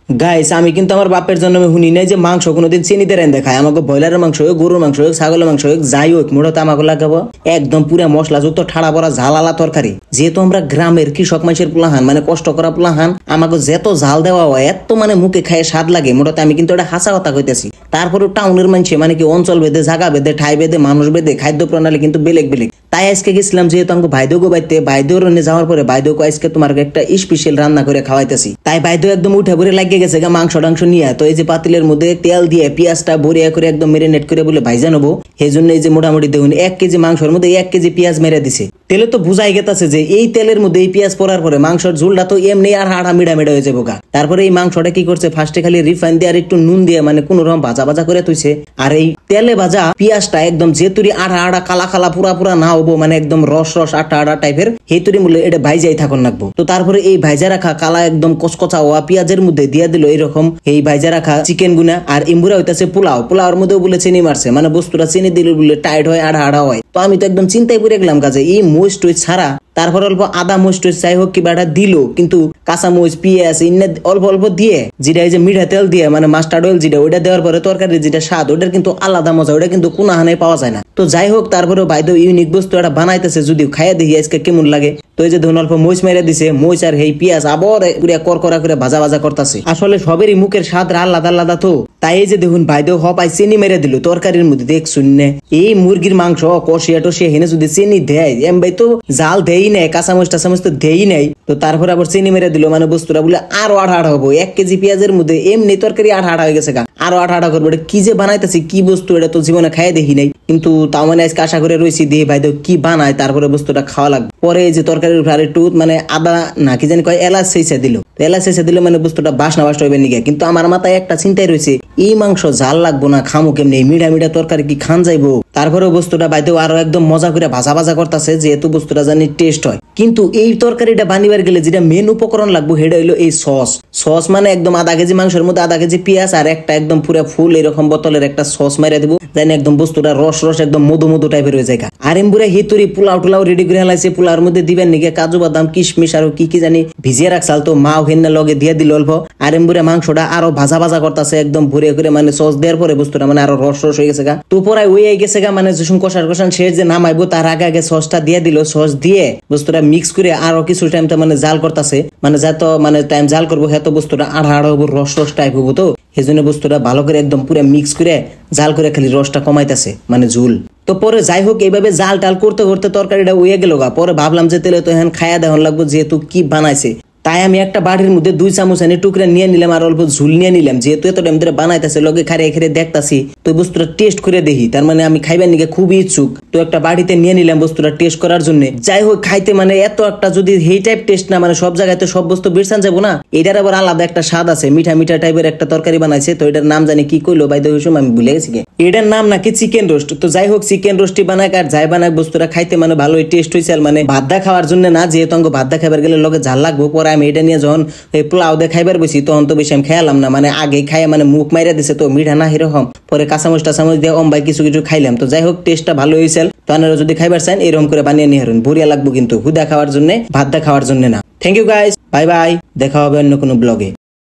Guys আমি কিন্তু আমার বাপের জন্য শুনি নাই যে মাংস কোনোদিন চিনিতে রেন্দে খায়। আমাকে ব্রয়লারের মাংস হোক, গরুর মাংস হোক, ছাগলের মাংস হোক, যাই হোক মোটাতে আমাকে লাগাবো একদম পুরা মশলা যুক্ত ঠাড়া পড়া ঝালালা তরকারি। যেহেতু আমরা গ্রামের কৃষক মানুষের পোলাহান মানে কষ্ট করা পোলাহান, আমাকে যত ঝাল দেওয়া হয় এত মানে মুখে খায় স্বাদ লাগে। মোটাতে আমি কিন্তু এটা হাসা কথা কইতেছি। তারপরে টাউনের মানুষ মানে কি অঞ্চল ভেদে, জায়গা ভেদে, ঠাই ভেদে, মানুষ ভেদে খাদ্য প্রণালী কিন্তু বেলেগ বেলেগ। তাই আজকে গেছিলাম যেহেতু আমাকে ভাইদো বাইতে, ভাইদোর যাওয়ার পরে ভাইদো আজকে তোমার একটা স্পেশাল রান্না করে খাওয়াইতেছি। তাই ভাইদো একদম উঠে ভরে লাগিয়ে গেছে মাংস টাংস নিয়ে। তো এই যে পাতিলের মধ্যে তেল দিয়ে পেঁয়াজটা ভরিয়া করে একদম মেরিনেট করে বলে ভাইজা নেবো। সেই জন্য এই যে মোটামুটি দেখুন 1 কেজি মাংসের মধ্যে 1 কেজি পেঁয়াজ মেরে দিছে। তেলে তো বুঝাই গেছে যে এই তেলের মধ্যে এই পেঁয়াজ পড়ার পরে মাংসের ঝোলটা তো এমনি আর হাড়া মিডা মিডা হয়ে যাবো গা। তারপরে এই মাংসটা কি করছে, ফার্স্টে খালি রিফাইন দিয়ে আর একটু নুন দিয়ে মানে কোন রকম ভাজা ভাজা করে তুইছে। আর এই তেলে ভাজা পেঁয়াজটা একদম যে তুরি আড়া আড়া কালা কালা পুরা পুরা না হবো, মানে একদম রস রস আটা আটা টাইপের সেই তুরি মূল্য এটা ভাইজাই থাকুন লাগবো। তো তারপরে এই ভাইজা রাখা কালা একদম কচকচা হওয়া পেঁয়াজের মধ্যে দিয়ে দিল এইরকম এই ভাইজা রাখা চিকেন গুনা। আর ইমুরা হইতাছে পোলাও, পোলাওর মধ্যেও বলে চিনি মারছে, মানে বস্তুটা চিনি দিলে বলে টাইট হয়, আড়া আড়া হয়। তো আমি তো একদম চিন্তায় পড়ে গেলাম কাজে এই মোষ টুই ছাড়া তারপর অল্প আদা মোষ টুই যাই হোক কিবা দিল, কিন্তু কাঁচা মোষ পেঁয়াজ ইন্না অল্প অল্প দিয়ে যেটা এই যে মিঠা তেল দিয়ে মানে মাস্টার্ড অয়েল যেটা ওইটা দেওয়ার পরে তরকারির যেটা স্বাদ ওটার কিন্তু আলাদা মজা, ওটা কিন্তু কোনো হানে পাওয়া যায় না। তো যাই হোক তারপরে বাইদো ইউনিক বস্তু এটা বানাইতেছে, যদিও খাইয়া দেখি আজকে কেমন লাগে। তো এই যে ধরুন অল্প মরিচ মেরে দিছে, মরিচ আর এই পেঁয়াজ আবার করকরা করে ভাজা ভাজা করতেছে। আসলে সবেরই মুখের স্বাদ আলাদা আলাদা। তো তাই এই যে দেখুন বাইদো হপাই চিনি মেরে দিল তরকারির মধ্যে। দেখ শুননে এই মুরগির মাংস কষিয়া টসিয়া হেনে যদি চিনি দেয় এম ভাই তো জাল দেই নাই, কাঁচামচ টাচামচ তো দেই নাই। তো তারপরে আবার চিনি মেরে দিল, মানে বস্তুটা বলে আরো আঠা আঠা হবো। 1 কেজি পেঁয়াজের মধ্যে এমনি তরকারি আঠা আঠা হয়ে গেছে গা, আরো আঠা আঠা করবো। এটা কি যে বানাইতেছি কি বস্তু এটা তো জীবনে খাই দেখি নাই, কিন্তু তাও মানে আজকে আশা করে রয়েছি দিয়ে ভাইদো কি বানায় তারপরে বস্তুটা খাওয়া লাগবে। পরে এই যে তরকারির উপরে একটু মানে আদা না কি জানি কয় এলাচ সেইসা দিল, এলাচ সেইসা দিলে মানে বস্তুটা বাসনা বাসনা হবে নিগে। কিন্তু আমার মাথায় একটা চিন্তাই রয়েছে এই মাংস জাল লাগবো না, খামো কেমনি, মিঠা মিঠা তরকারি কি খান যাইবো। তারপরে বস্তুটা বাইতেও আরো একদম মজা করে ভাজা ভাজা করতেছে যেহেতু বস্তুটা জানি টেস্ট হয়। কিন্তু এই তরকারিটা বানিবার গেলে যেটা মেন উপকরণ লাগবো সেটা হইলো এই সস। সস মানে একদম আধা কেজি মাংসের মধ্যে আধা কেজি পেঁয়াজ আর একটা একদম পুরো ফুল এরকম বোতলের একটা সস মারিয়ে দেবো, জানি একদম বস্তুটা রস রস একদম মধু মধু টাইপের হয়ে যায়। আর এমবুরা হিতুরি পোলাও টুলাও রেডি করে হেলাইছে। পোলাওর মধ্যে দিবেন নাকি কাজু বাদাম কিশমিশ আর কি কি জানি ভিজিয়ে রাখছাল, তো মাও হেন্না লগে দিয়ে দিল অল্প। আর এমবুরা মাংসটা আরো ভাজা ভাজা করতেছে একদম ভরে করে, মানে সস দেওয়ার পরে বস্তুটা মানে আরো রস রস হয়ে গেছে গা। তো পরাই ওই গেছে গা, মানে যখন কষার কষান শেষ যে নামাইবো তার আগে আগে সসটা দিয়ে দিল। সস দিয়ে বস্তুটা মিক্স করে আরো কিছু টাইম মানে জাল করতেছে, মানে যত মানে টাইম জাল করবো হেত বস্তুটা আড়া আড়া হবো, রস রস টাইপ হবো। তো সেই জন্য বস্তুটা ভালো করে একদম পুরো মিক্স করে জাল করে খালি রসটা কমাইতেছে মানে ঝুল। তো পরে যাই হোক এইভাবে জাল টাল করতে করতে তরকারিটা উয়ে গেল গা। পরে ভাবলাম যে তেলে তো এখন খায়া দেওয়ান লাগবো যেহেতু কি বানাইছে। তাই আমি একটা বাড়ির মধ্যে 2 চামচ এনে টুকরা নিয়ে নিলাম আর অল্প ঝুল নিয়ে নিলাম, যেহেতু এত টাইম ধরে বানাইতেছে লগে খারে খেরে দেখতাছি তো বস্তুটা টেস্ট করে দেখি। তার মানে আমি খাইবার নিকে খুবই ইচ্ছুক, তো একটা বাড়িতে নিয়ে নিলাম বস্তুটা টেস্ট করার জন্য। যাই হোক খাইতে মানে এত একটা যদি এই টাইপ টেস্ট না, মানে সব জায়গায় তো সব বস্তু বেরসান যাবো না, এটার আবার আলাদা একটা স্বাদ আছে। মিঠা মিঠা টাইপের একটা তরকারি বানাইছে, তো এটার নাম জানি কি কইলো বাইদে ওই সময় আমি ভুলে গেছি। এটার নাম নাকি চিকেন রোস্ট। তো যাই হোক চিকেন রোস্টই বানাক আর যাই বানাক বস্তুটা খাইতে মানে ভালোই টেস্ট হয়েছে। মানে ভাতটা খাওয়ার জন্য না, যেহেতু আমাকে ভাতটা খাবার গেলে লগে ঝাল লাগবো। পরে আমি এটা নিয়ে যখন পোলাও দিয়ে খাইবার বসি তখন তো বেশি আমি খেয়ালাম না, মানে আগে খাইয়া মানে মুখ মাইরা দিছে তো মিঠা না এরকম। পরে কাঁচামচ টাচামচ দিয়ে অম্বাই কিছু কিছু খাইলাম। তো যাই হোক টেস্টটা ভালো হয়েছে। তো আপনারা যদি খাইবার চান এরকম করে বানিয়ে নিয়ে হারুন, ভরিয়া লাগবো কিন্তু হুদা খাওয়ার জন্য, ভাতটা খাওয়ার জন্য না। Thank you guys, bye bye, দেখা হবে অন্য কোনো ব্লগে।